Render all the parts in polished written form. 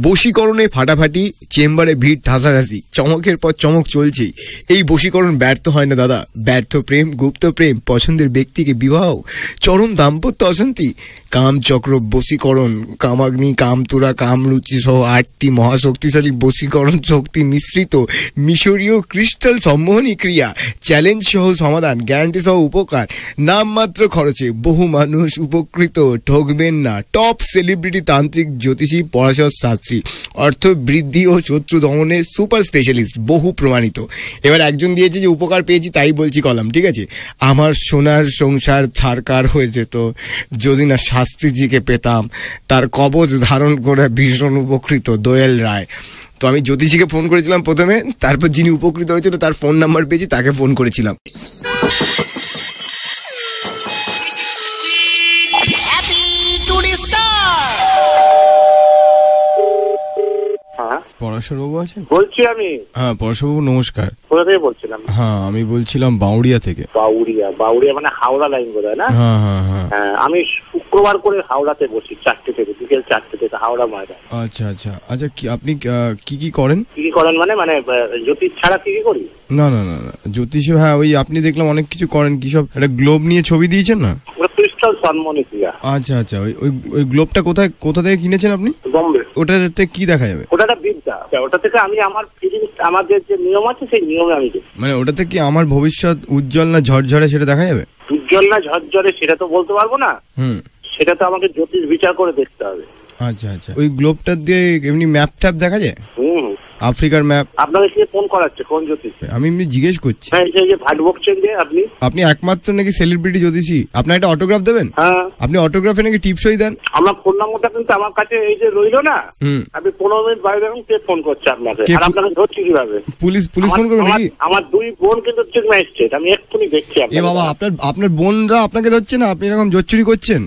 বশীকরণে ফাটাফাটি, চেম্বারে ভিড় ঠাসাঠাসি, চমকের পর চমক চলছেই। এই বশীকরণ ব্যর্থ হয় না দাদা। ব্যর্থ প্রেম, গুপ্ত প্রেম, পছন্দের ব্যক্তিকে বিবাহ, চরম দাম্পত্য অশান্তি, কামচক্র বশীকরণ, কামাগ্নি, কামতুরা, কামরুচি সহ 8টি মহাশক্তিশালী বশীকরণ শক্তি মিশ্রিত মিশরীয় ক্রিস্টাল সম্মোহনী ক্রিয়া, চ্যালেঞ্জ সহ সমাধান, গ্যারান্টি সহ উপকার, নামমাত্র খরচে বহু মানুষ উপকৃত। ঠকবেন না। টপ সেলিব্রিটি তান্ত্রিক জ্যোতিষী পরাশর শাস্ত্রী, অর্থ বৃদ্ধি ও শত্রু দমনের সুপার স্পেশালিস্ট, বহু প্রমাণিত। এবার একজন দিয়েছে যে উপকার পেয়েছি তাই বলছি কলাম, ঠিক আছে। আমার সোনার সংসার ছারকার হয়ে যেত যদি না শাস্ত্রীজিকে পেতাম। তার কবচ ধারণ করে ভীষণ উপকৃত দোয়েল রায়। তো আমি জ্যোতিষীকে ফোন করেছিলাম প্রথমে, তারপর যিনি উপকৃত হয়েছিল তার ফোন নাম্বার পেয়েছি, তাকে ফোন করেছিলাম। পরাশরবাবু আছেন? বলছি আমি। হ্যাঁ পরাশরবাবু নমস্কার। কোথা থেকে বলছিলাম? হ্যাঁ আমি বলছিলাম বাউড়িয়া থেকে। বাউড়িয়া মানে হাওড়া লাইন বোধহয় না? হ্যাঁ হ্যাঁ হ্যাঁ। আমি শুক্রবার করে হাওড়াতে বসি 4টে থেকে, বিকেল 4টে থেকে, হাওড়া ময়দান। আচ্ছা আচ্ছা আচ্ছা। আপনি কি করেন? কি করেন মানে জ্যোতিষ ছাড়া কি করি? না না না জ্যোতিষ, হ্যাঁ ওই আপনি দেখলাম অনেক কিছু করেন। কি সব একটা গ্লোব নিয়ে ছবি দিয়েছেন না? আচ্ছা আচ্ছা। ওই গ্লোবটা কোথা থেকে কিনেছেন আপনি? বম্বে। ওটাতে কি দেখা যাবে? ওটা বিদ্যা। ওটা থেকে আমি আমার আমাদের যে নিয়ম আছে সেই নিয়মে আমি দিই। মানে ওটাতে কি আমার ভবিষ্যৎ উজ্জ্বল না ঝরঝরে সেটা দেখা যাবে? উজ্জ্বল না ঝরঝরে সেটা তো বলতে পারবো না। সেটা তো আমাকে জ্যোতিষ বিচার করে দেখতে হবে। আচ্ছা আচ্ছা। ওই গ্লোবটা দিয়ে এমনি ম্যাপ ট্যাপ দেখা যায়? আফ্রিকার ম্যাপ। আপনাকে কে ফোন করাচ্ছে? কোন জ্যোতিষ? আমি এমনি জিজ্ঞেস করছি। হ্যাঁ এই যে ভাট বকছেন যে আপনি একমাত্র নাকি সেলিব্রিটি জ্যোতিষী? আপনার একটা অটোগ্রাফ দেবেন? হ্যাঁ। আপনি অটোগ্রাফে নাকি টিপসই দেন? আমার ফোন নাম্বারটা কিন্তু আমার কাছে এই যে রইলো না। আপনি 15 মিনিট বাইরে দেখুন কে ফোন করছে আপনাকে, আর আপনাকে ধরছি কিভাবে? পুলিশ ফোন করবে নাকি? আমার 2 বোন কিন্তু চিফ ম্যাজিস্ট্রেট, আমি এক্ষুনি দেখছি। এ বাবা, আপনার বোনরা আপনাকে ধরছে না? আপনি এরকম জোচ্চুরি করছেন?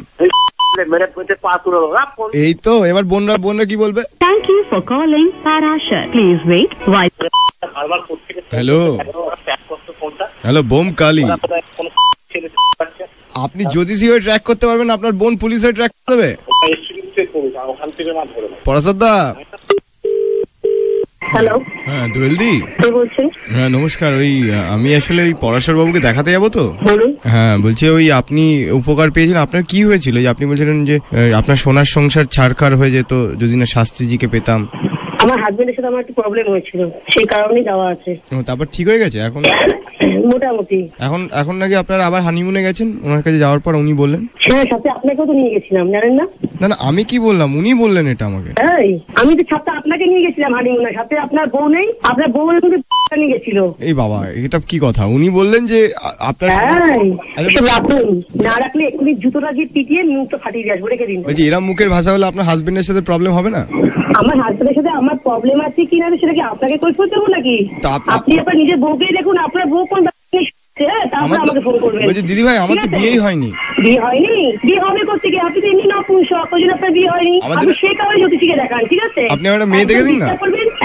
এই তো এবার বোনরা কি বলবে? Thank you for calling Parashar, please wait. Hello Bom Kali, আপনি জ্যোতিষী হয়ে ট্র্যাক করতে পারবেন, আপনার বোন পুলিশ হয়ে ট্র্যাক করতে হবে? পরাশরদা। হ্যালো। হ্যাঁ দোয়েলদি। কে বলছেন? হ্যাঁ নমস্কার। আমি আসলে ওই পরাশর বাবুকে দেখাতে যাবো তো। বলুন। হ্যাঁ বলছি আপনি উপকার পেয়েছিলেন। আপনার কি হয়েছিল যে আপনি বলছিলেন যে আপনার সোনার সংসার ছারখার হয়ে যেত যদি না শাস্ত্রীজিকে পেতাম? আমার হাজবেন্ডের সাথে আমার একটু প্রবলেম হয়েছিল, সেই কারণেই যাওয়া আছে। তারপর ঠিক হয়ে গেছে এখন? মোটামুটি। এখন নাকি আপনারা আবার হানিমুনে গেছেন ওনার কাছে যাওয়ার পর? উনি বললেন। হ্যাঁ সাথে আপনাকেও তো নিয়ে গেছিলাম, জানেন না? না আমি কি বললাম, উনি বললেন এটা আমাকে। আমি তো সাথে আপনাকে নিয়ে গেছিলাম হানিমুনের, সাথে আপনার বউ নেই? আপনার বউ নিয়ে গেছিল। এই বাবা, এটা কি কথা? উনি বললেন যে আপনার রাখুন, না রাখলে এক্ষুনি জুতোটা দিয়ে পিটিয়ে মুখটা ফাটিয়ে দিয়ে আসবো, রেখে দিন। বলছি এরা মুখের ভাষা হলে আপনার হাজবেন্ডের সাথে প্রবলেম হবে না? আমার হাজবেন্ডের সাথে আমার প্রবলেম আছে কিনা সেটা কি আপনাকে কৈফিয়ত দেবো নাকি? আপনি আপনার নিজের বউকেই দেখুন, আপনার বউ কোন দিদি ভাই আমার তো বিয়েই হয়নি। বিয়ে হয়নি? বিয়ে হবে করতে গিয়ে আপনি এমনি নপুংসক, ওই জন্য আপনার বিয়ে হয়নি। আপনি সেই কারণে জ্যোতিষীকে দেখান, ঠিক আছে? আপনি একটা মেয়ে দেখে দিন না।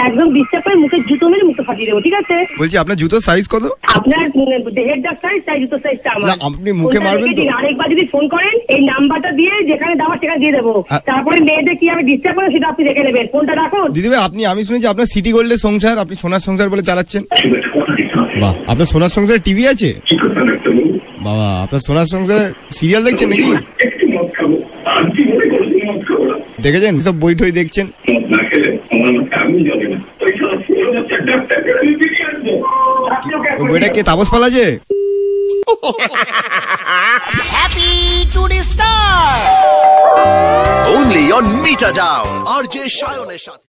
একদম বিশ্বাস করে মুখে জুতো মেরে মুখে ফাটিয়ে দেবো, ঠিক আছে? বলছি আপনার জুতোর সাইজ কত? আপনার দেহের যা সাইজ তাই জুতোর সাইজটা আমার। আপনি মুখে মারবেন তো? আরেকবার যদি ফোন করেন এই নাম্বারটা দিয়ে যেখানে দেওয়া সেখানে দিয়ে দেবো, তারপরে মেয়েদের কি আমি ডিস্টার্ব করে সেটা আপনি দেখে নেবেন। ফোনটা রাখুন। দিদি ভাই আমি শুনেছি আপনার সিটি গোল্ডের সংসার, আপনি সোনার সংসার বলে চালাচ্ছেন। বাহ, আপনার সোনার সংসারে টিভি আছে? বাবা, আপনার সোনার সংসারে সিরিয়াল দেখছেন নাকি? দেখেছেন সব বই টই দেখছেন? বইটা কে তাপস পাল আছে? Only on Meter Down, RJ Shayoner সাথে।